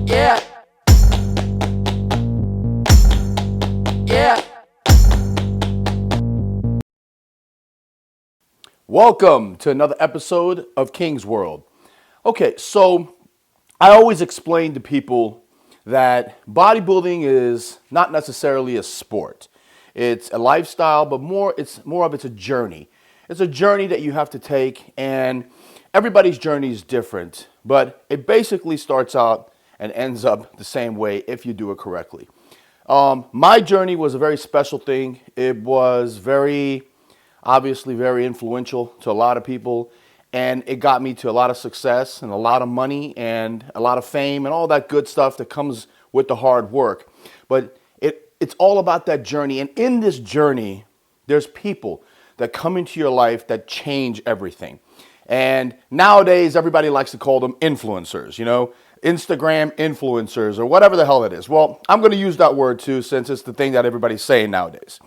Yeah. Yeah. Welcome to another episode of King's World. Okay, so I always explain to people that bodybuilding is not necessarily a sport. It's a lifestyle, but it's a journey. It's a journey that you have to take, and everybody's journey is different, but it basically starts out and ends up the same way if you do it correctly. My journey was a very special thing. It was obviously very influential to a lot of people, and it got me to a lot of success and a lot of money and a lot of fame and all that good stuff that comes with the hard work. But it's all about that journey, and in this journey, there's people that come into your life that change everything. And nowadays, everybody likes to call them influencers, Instagram influencers or whatever the hell it is. Well, I'm going to use that word too, since it's the thing that everybody's saying nowadays.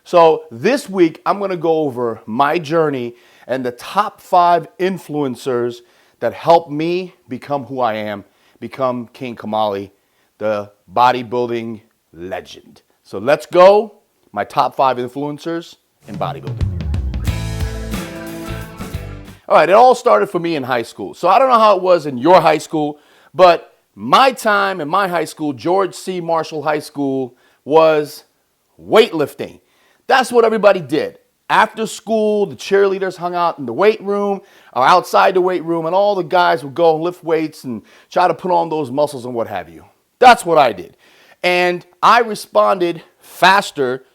So this week, I'm going to go over my journey and the top 5 influencers that helped me become who I am, become King Kamali, the bodybuilding legend. So let's go. My top 5 influencers in bodybuilding. All right, it all started for me in high school. So I don't know how it was in your high school, but my time in my high school, George C. Marshall High School, was weightlifting. That's what everybody did. After school, the cheerleaders hung out in the weight room or outside the weight room, and all the guys would go and lift weights and try to put on those muscles and what have you. That's what I did. And I responded faster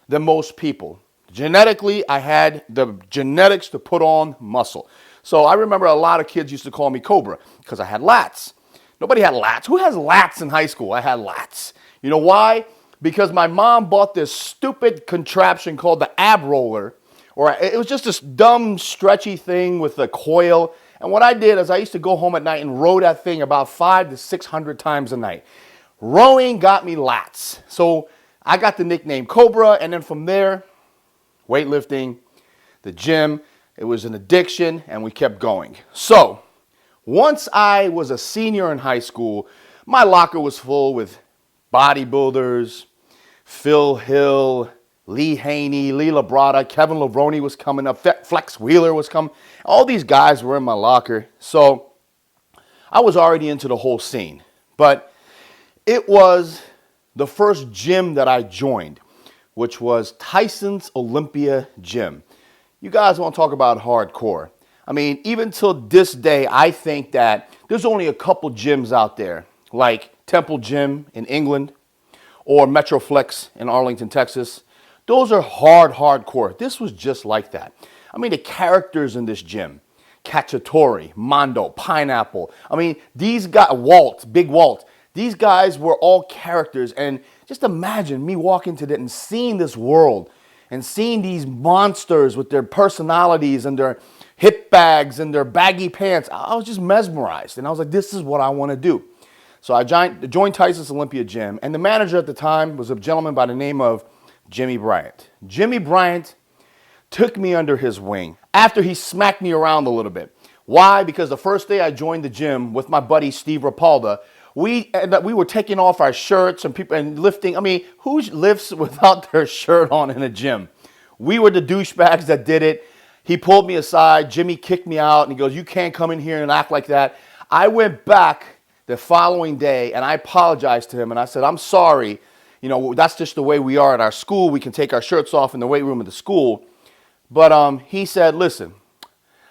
than most people. Genetically, I had the genetics to put on muscle. So I remember a lot of kids used to call me Cobra because I had lats. Nobody had lats. Who has lats in high school? I had lats. You know why? Because my mom bought this stupid contraption called the ab roller, or it was just this dumb, stretchy thing with a coil. And what I did is I used to go home at night and row that thing about 500 to 600 times a night. Rowing got me lats. So I got the nickname Cobra, and then from there, weightlifting, the gym, it was an addiction, and we kept going. So once I was a senior in high school, my locker was full with bodybuilders, Phil Hill, Lee Haney, Lee Labrada, Kevin Levrone was coming up, Flex Wheeler was coming. All these guys were in my locker. So I was already into the whole scene. But it was the first gym that I joined, which was Tysons Olympia Gym. You guys want to talk about hardcore. I mean, even till this day, I think that there's only a couple gyms out there, like Temple Gym in England or Metroflex in Arlington, Texas. Those are hardcore. This was just like that. I mean, the characters in this gym, Cacciatore, Mondo, Pineapple. I mean, these guys, Big Walt, these guys were all characters. And just imagine me walking to that and seeing this world and seeing these monsters with their personalities and their hip bags and their baggy pants. I was just mesmerized. And I was like, this is what I want to do. So I joined Tysons Olympia Gym. And the manager at the time was a gentleman by the name of Jimmy Bryant. Jimmy Bryant took me under his wing after he smacked me around a little bit. Why? Because the first day I joined the gym with my buddy Steve Rapalda, we were taking off our shirts and lifting. I mean, who lifts without their shirt on in a gym? We were the douchebags that did it. He pulled me aside. Jimmy kicked me out and he goes, "You can't come in here and act like that." I went back the following day and I apologized to him and I said, "I'm sorry. That's just the way we are at our school. We can take our shirts off in the weight room of the school." But he said, "Listen,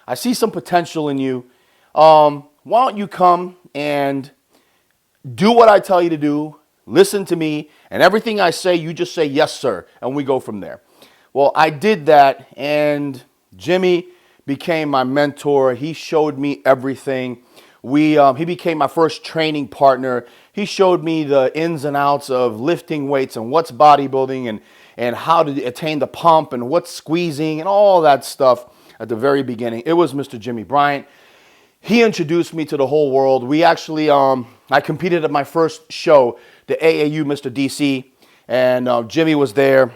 I see some potential in you. Why don't you come and do what I tell you to do, listen to me, and everything I say, you just say, 'Yes, sir,' and we go from there." Well, I did that, and Jimmy became my mentor. He showed me everything. He became my first training partner. He showed me the ins and outs of lifting weights and what's bodybuilding and how to attain the pump and what's squeezing and all that stuff at the very beginning. It was Mr. Jimmy Bryant. He introduced me to the whole world. We actually, I competed at my first show, the AAU Mr. DC, and Jimmy was there.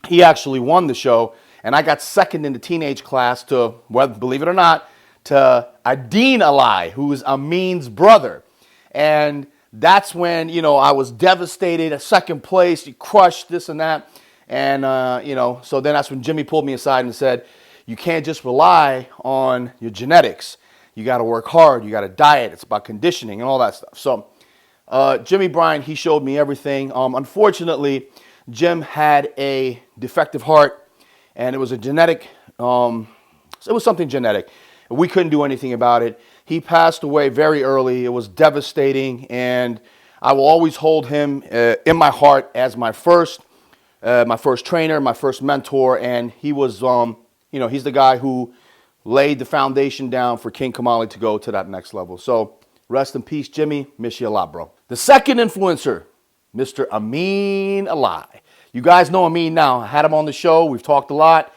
He actually won the show, and I got second in the teenage class to, well, believe it or not, to Amin Alli, who is Amin's brother. And that's when, I was devastated at second place, you crushed this and that. And, so then that's when Jimmy pulled me aside and said, you can't just rely on your genetics. You got to work hard. You got to diet. It's about conditioning and all that stuff. So Jimmy Bryan, he showed me everything. Unfortunately, Jim had a defective heart, and it was a genetic, it was something genetic. We couldn't do anything about it. He passed away very early. It was devastating, and I will always hold him in my heart as my first trainer, my first mentor, and he was, he's the guy who laid the foundation down for King Kamali to go to that next level. So rest in peace, Jimmy. Miss you a lot, bro. The second influencer, Mr. Amin Alli. You guys know Amin now. I had him on the show. We've talked a lot.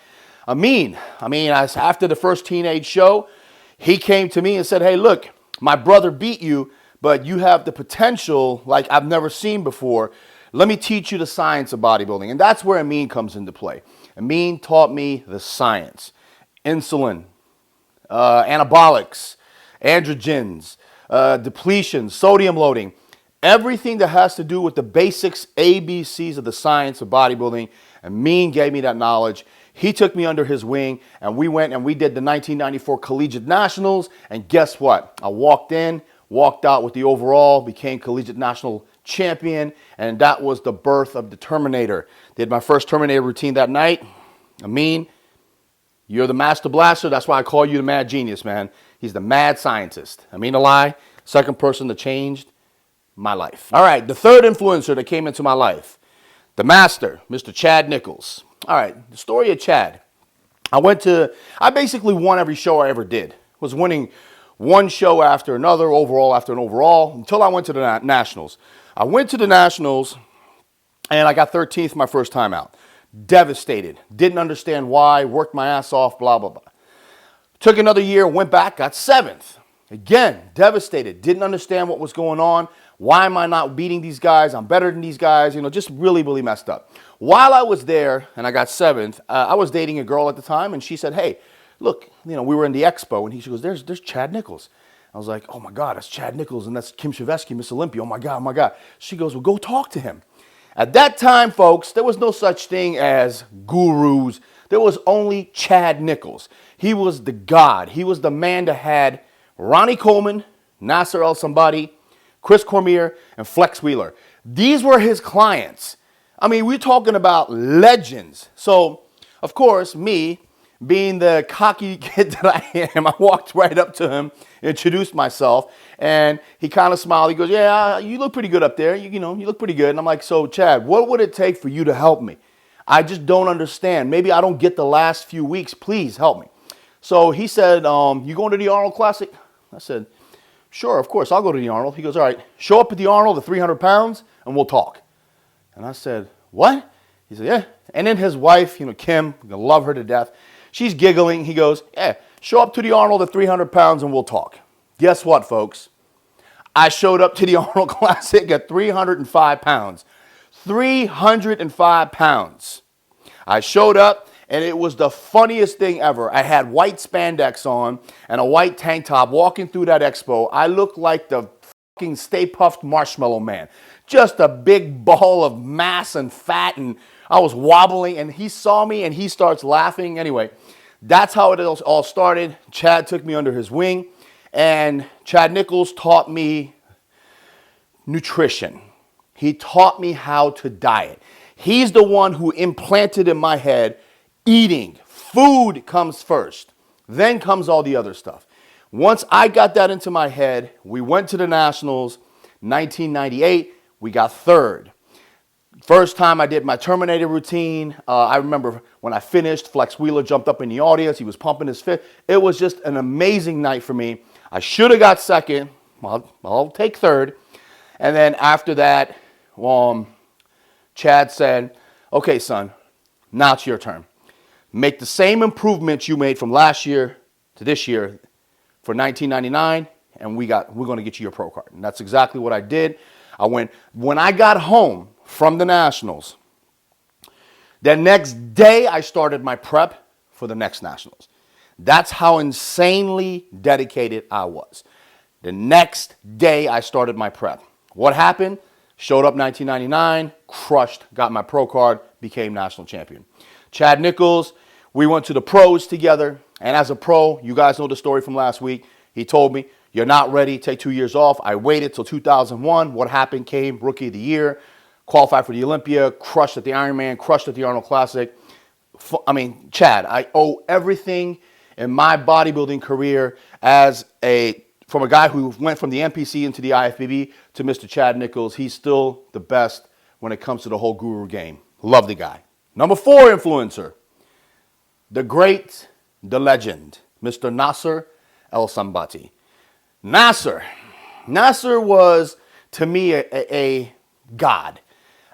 Amin, after the first teenage show, he came to me and said, hey, look, my brother beat you, but you have the potential like I've never seen before. Let me teach you the science of bodybuilding. And that's where Amin comes into play. Amin taught me the science. Insulin, anabolics, androgens, depletion, sodium loading, everything that has to do with the basics, ABCs of the science of bodybuilding. Amin gave me that knowledge. He took me under his wing, and we went and we did the 1994 Collegiate Nationals. And guess what? I walked out with the overall, became Collegiate National champion, and that was the birth of the Terminator. Did my first Terminator routine that night. Amin, you're the master blaster. That's why I call you the mad genius, man. He's the mad scientist. Amin Alli, second person that changed my life. All right, the third influencer that came into my life, the master, Mr. Chad Nichols. All right, the story of Chad. I basically won every show I ever did. Was winning one show after another, overall after an overall, until I went to the Nationals. I went to the Nationals, and I got 13th my first time out. Devastated. Didn't understand why. Worked my ass off, blah, blah, blah. Took another year, went back, got 7th. Again, devastated. Didn't understand what was going on. Why am I not beating these guys? I'm better than these guys. Just really, really messed up. While I was there and I got 7th, I was dating a girl at the time, and she said, hey, look, we were in the expo, and she goes, there's Chad Nichols. I was like, oh my God, that's Chad Nichols, and that's Kim Shevesky, Miss Olympia. Oh my God, oh my God. She goes, well, go talk to him. At that time, folks, there was no such thing as gurus. There was only Chad Nichols. He was the God. He was the man that had Ronnie Coleman, Nasser Al Masri, Chris Cormier, and Flex Wheeler. These were his clients. We're talking about legends. So, of course, me, being the cocky kid that I am, I walked right up to him, introduced myself, and he kind of smiled. He goes, yeah, you look pretty good up there. You look pretty good. And I'm like, so, Chad, what would it take for you to help me? I just don't understand. Maybe I don't get the last few weeks. Please help me. So he said, you going to the Arnold Classic? I said, sure, of course, I'll go to the Arnold. He goes, all right, show up at the Arnold at 300 pounds, and we'll talk. And I said, what? He said, yeah. And then his wife, Kim, I love her to death. She's giggling. He goes, yeah, show up to the Arnold at 300 pounds and we'll talk. Guess what, folks? I showed up to the Arnold Classic at 305 pounds. 305 pounds. I showed up, and it was the funniest thing ever. I had white spandex on and a white tank top walking through that expo. I looked like the fucking Stay Puft Marshmallow Man. Just a big ball of mass and fat, and I was wobbling, and he saw me, and he starts laughing. Anyway, that's how it all started. Chad took me under his wing, and Chad Nichols taught me nutrition. He taught me how to diet. He's the one who implanted in my head eating. Food comes first. Then comes all the other stuff. Once I got that into my head, we went to the Nationals, 1998. We got 3rd. First time I did my Terminator routine, I remember when I finished, Flex Wheeler jumped up in the audience. He was pumping his fist. It was just an amazing night for me. I should have got 2nd. I'll take 3rd. And then after that, Chad said, okay, son, now it's your turn. Make the same improvements you made from last year to this year for 1999, and we're going to get you your pro card. And that's exactly what I did. When I got home from the Nationals, the next day I started my prep for the next Nationals. That's how insanely dedicated I was. The next day I started my prep. What happened? Showed up 1999, crushed, got my pro card, became national champion. Chad Nichols, we went to the pros together. And as a pro, you guys know the story from last week. He told me, you're not ready, take 2 years off. I waited till 2001. What happened came, rookie of the year, qualified for the Olympia, crushed at the Ironman, crushed at the Arnold Classic. I mean, Chad, I owe everything in my bodybuilding career from a guy who went from the NPC into the IFBB to Mr. Chad Nichols. He's still the best when it comes to the whole guru game. Love the guy. Number 4 influencer, the great, the legend, Mr. Nasser Al Masri. Nasser was, to me, a god.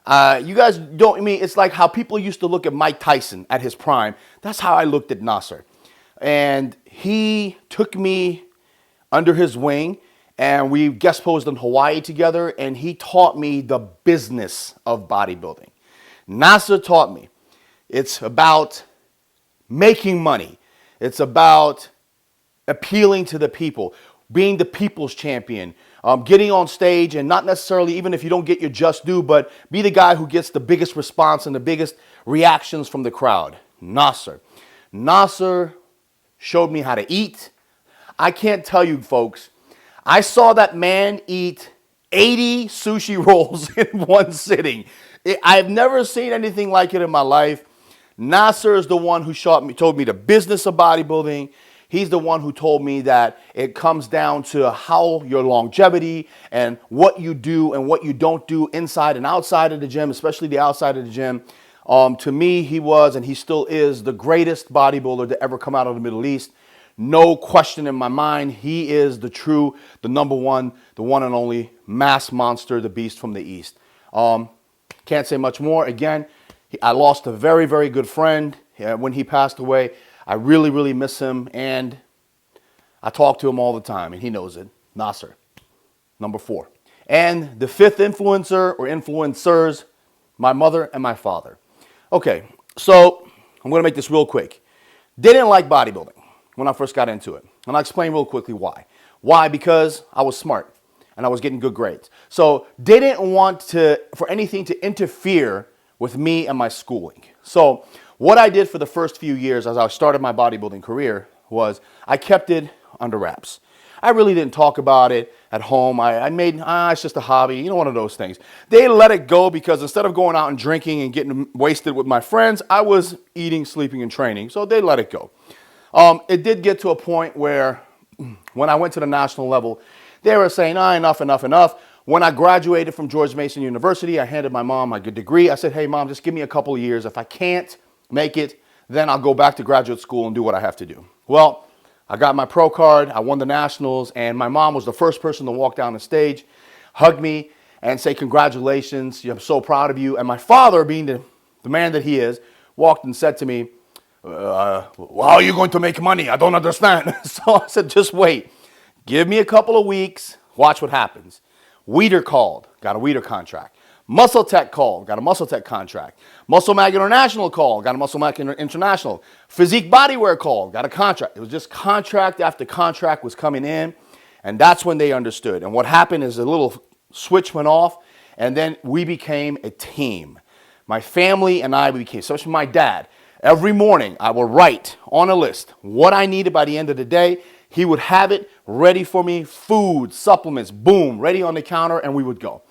You guys don't, I mean, it's like how people used to look at Mike Tyson at his prime. That's how I looked at Nasser. And he took me under his wing, and we guest posed in Hawaii together, and he taught me the business of bodybuilding. Nasser taught me it's about making money. It's about appealing to the people, being the people's champion, getting on stage and not necessarily, even if you don't get your just due, but be the guy who gets the biggest response and the biggest reactions from the crowd. Nasser showed me how to eat. I can't tell you, folks, I saw that man eat 80 sushi rolls in one sitting. I've never seen anything like it in my life. Nasser is the one who told me the business of bodybuilding. He's the one who told me that it comes down to how your longevity and what you do and what you don't do inside and outside of the gym, especially the outside of the gym. To me, he was and he still is the greatest bodybuilder to ever come out of the Middle East. No question in my mind, he is the number one, the one and only mass monster, the beast from the East. Can't say much more. Again, I lost a very, very good friend when he passed away. I really, really miss him, and I talk to him all the time, and he knows it. Nasser, number 4. And the 5th influencer or influencers, my mother and my father. Okay, so I'm going to make this real quick. Didn't like bodybuilding when I first got into it. And I'll explain real quickly why. Why? Because I was smart and I was getting good grades. So didn't want for anything to interfere with me and my schooling. So what I did for the first few years as I started my bodybuilding career was I kept it under wraps. I really didn't talk about it at home. I made, it's just a hobby, one of those things. They let it go because instead of going out and drinking and getting wasted with my friends, I was eating, sleeping, and training. So they let it go. It did get to a point where when I went to the national level, they were saying, enough. When I graduated from George Mason University, I handed my mom my good degree. I said, hey, Mom, just give me a couple of years. If I can't make it, then I'll go back to graduate school and do what I have to do. Well, I got my pro card. I won the nationals, and my mom was the first person to walk down the stage, hug me, and say, congratulations. I'm so proud of you. And my father, being the man that he is, walked and said to me, how are you going to make money? I don't understand. So I said, just wait. Give me a couple of weeks. Watch what happens. Weider called. Got a Weider contract. Muscle Tech called. Got a Muscle Tech contract. Muscle Mag International called. Got a Muscle Mag International. Physique Bodywear called. Got a contract. It was just contract after contract was coming in. And that's when they understood. And what happened is a little switch went off. And then we became a team. My family and I became, especially my dad. Every morning, I would write on a list what I needed by the end of the day. He would have it ready for me, food, supplements, boom, ready on the counter, and we would go.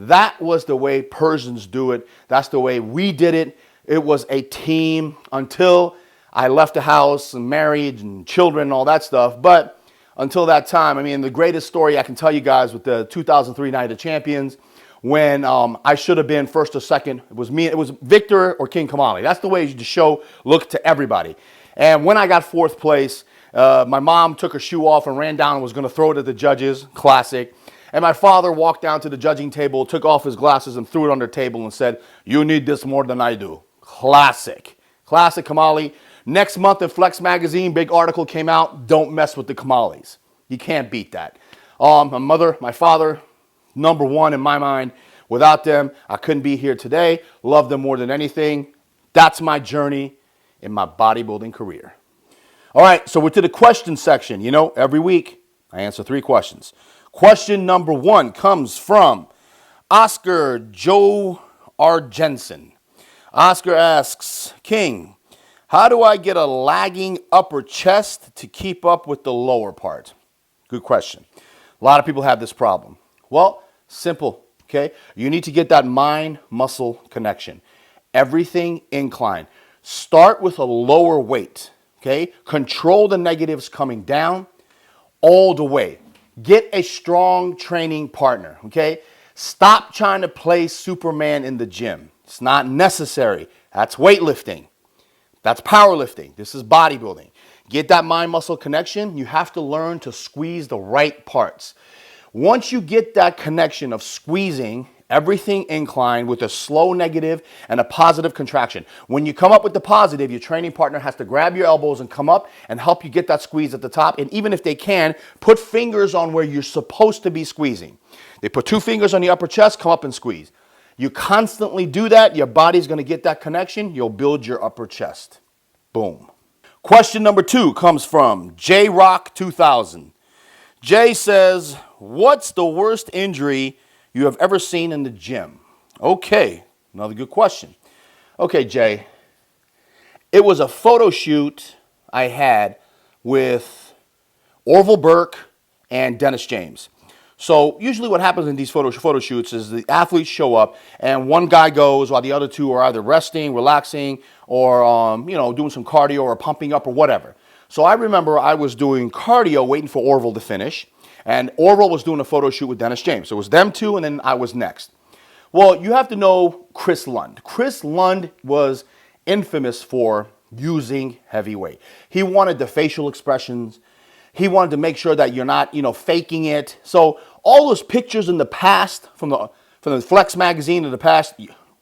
That was the way Persians do it. That's the way we did it. It was a team until I left the house and married and children and all that stuff. But until that time, I mean, the greatest story I can tell you guys with the 2003 Night of Champions, when I should have been first or second. It was me. It was Victor or King Kamali. That's the way the show looked to everybody. And when I got 4th place, my mom took her shoe off and ran down and was going to throw it at the judges. Classic. And my father walked down to the judging table, took off his glasses and threw it on the table and said, you need this more than I do. Classic. Classic Kamali. Next month in Flex Magazine, big article came out, don't mess with the Kamalis. You can't beat that. My mother, my father, number 1 in my mind. Without them, I couldn't be here today. Love them more than anything. That's my journey in my bodybuilding career. All right, so we're to the question section. Every week I answer 3 questions. Question number 1 comes from Oscar Joe Argensen. Oscar asks, King, how do I get a lagging upper chest to keep up with the lower part? Good question. A lot of people have this problem. Well, simple, okay? You need to get that mind-muscle connection. Everything incline. Start with a lower weight, okay? Control the negatives coming down all the way. Get a strong training partner, okay? Stop trying to play Superman in the gym. It's not necessary. That's weightlifting. That's powerlifting. This is bodybuilding. Get that mind-muscle connection. You have to learn to squeeze the right parts. Once you get that connection of squeezing everything inclined with a slow negative and a positive contraction. When you come up with the positive, your training partner has to grab your elbows and come up and help you get that squeeze at the top. And even if they can, put fingers on where you're supposed to be squeezing. They put 2 fingers on the upper chest, come up and squeeze. You constantly do that, your body's going to get that connection. You'll build your upper chest. Boom. Question number 2 comes from JRock2000. Jay says, what's the worst injury you have ever seen in the gym? Okay, another good question. Okay, Jay, it was a photo shoot I had with Orville Burke and Dennis James. So usually what happens in these photo shoots is the athletes show up and one guy goes while the other 2 are either resting, relaxing, or doing some cardio or pumping up or whatever. So I remember I was doing cardio waiting for Orville to finish, and Orville was doing a photo shoot with Dennis James. So it was them 2, and then I was next. Well, you have to know Chris Lund. Chris Lund was infamous for using heavy weight. He wanted the facial expressions. He wanted to make sure that you're not, faking it. So all those pictures in the past, from the Flex magazine in the past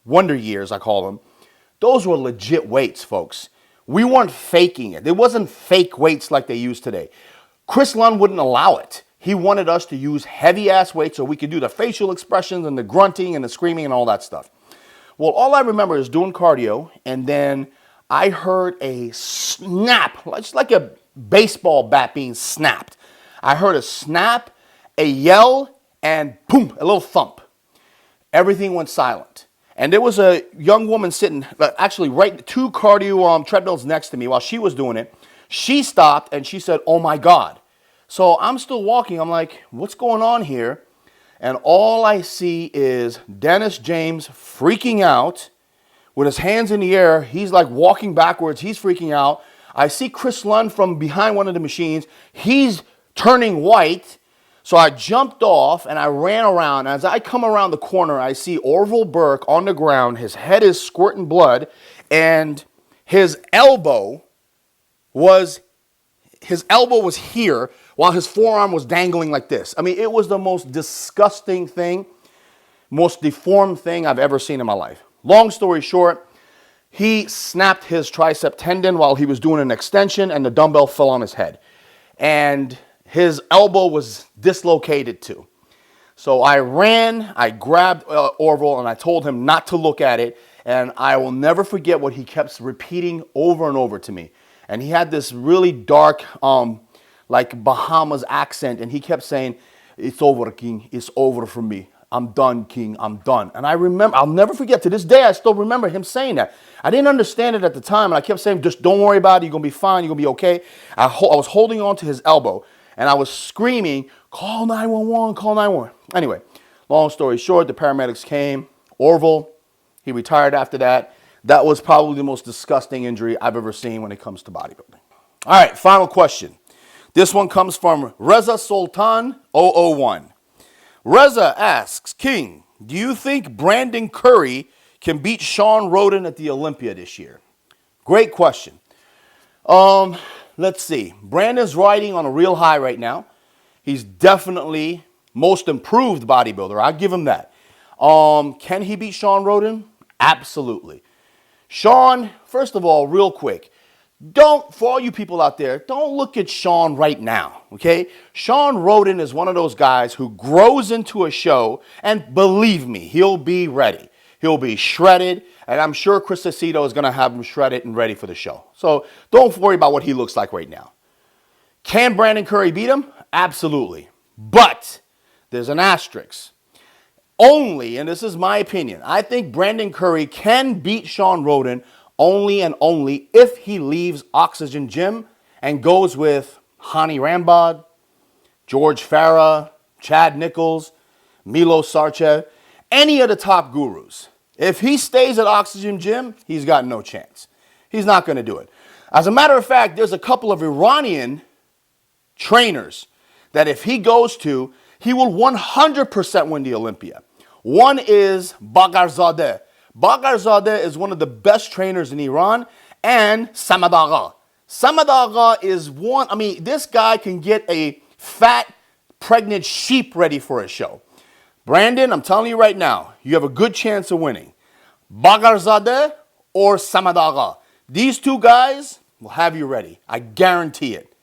Wonder Years, I call them, those were legit weights, folks. We weren't faking it. It wasn't fake weights like they use today. Chris Lund wouldn't allow it. He wanted us to use heavy-ass weights so we could do the facial expressions and the grunting and the screaming and all that stuff. Well, all I remember is doing cardio, and then I heard a snap, just like a baseball bat being snapped. I heard a snap, a yell, and boom, a little thump. Everything went silent. And there was a young woman sitting, actually right 2 cardio treadmills next to me while she was doing it. She stopped and she said, oh my God. So I'm still walking. I'm like, what's going on here? And all I see is Dennis James freaking out with his hands in the air. He's like walking backwards. He's freaking out. I see Chris Lund from behind one of the machines. He's turning white. So I jumped off and I ran around. As I come around the corner, I see Orville Burke on the ground. His head is squirting blood, and his elbow was here while his forearm was dangling like this. I mean, it was the most disgusting thing, most deformed thing I've ever seen in my life. Long story short, he snapped his tricep tendon while he was doing an extension, and the dumbbell fell on his head. And his elbow was dislocated too. So I ran, I grabbed Orville, and I told him not to look at it. And I will never forget what he kept repeating over and over to me. And he had this really dark, like Bahamas accent. And he kept saying, it's over, King. It's over for me. I'm done, King. I'm done. And I remember, I'll never forget, to this day, I still remember him saying that. I didn't understand it at the time. And I kept saying, just don't worry about it. You're going to be fine. You're going to be okay. I was holding on to his elbow. And I was screaming, call 911, call 911. Anyway, long story short, the paramedics came. Orville, he retired after that. That was probably the most disgusting injury I've ever seen when it comes to bodybuilding. All right, final question. This one comes from Reza Sultan 001. Reza asks, King, do you think Brandon Curry can beat Shawn Rhoden at the Olympia this year? Great question. Let's see. Brandon's riding on a real high right now. He's definitely most improved bodybuilder. I'll give him that. Can he beat Shawn Rhoden? Absolutely. Shawn, first of all, real quick, for all you people out there, don't look at Shawn right now, okay? Shawn Rhoden is one of those guys who grows into a show, and believe me, he'll be ready. He'll be shredded, and I'm sure Chris Aceto is going to have him shredded and ready for the show. So don't worry about what he looks like right now. Can Brandon Curry beat him? Absolutely. But there's an asterisk. only, and this is my opinion, I think Brandon Curry can beat Shawn Rhoden only and only if he leaves Oxygen Gym and goes with Hani Rambod, George Farah, Chad Nichols, Milo Sarcev, any of the top gurus. If he stays at Oxygen Gym, he's got no chance. He's not going to do it. As a matter of fact, there's a couple of Iranian trainers that if he goes to, he will 100% win the Olympia. One is Bagharzadeh. Bagharzadeh is one of the best trainers in Iran, and Samad Agha. Samad Agha is one, this guy can get a fat, pregnant sheep ready for a show. Brandon, I'm telling you right now, you have a good chance of winning. Bagharzadeh or Samad Agha. These two guys will have you ready. I guarantee it.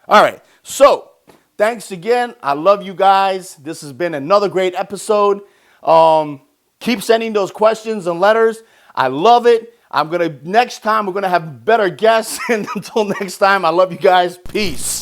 All right, so thanks again. I love you guys. This has been another great episode. Keep sending those questions and letters. I love it. Next time we're gonna have better guests. And until next time, I love you guys. Peace.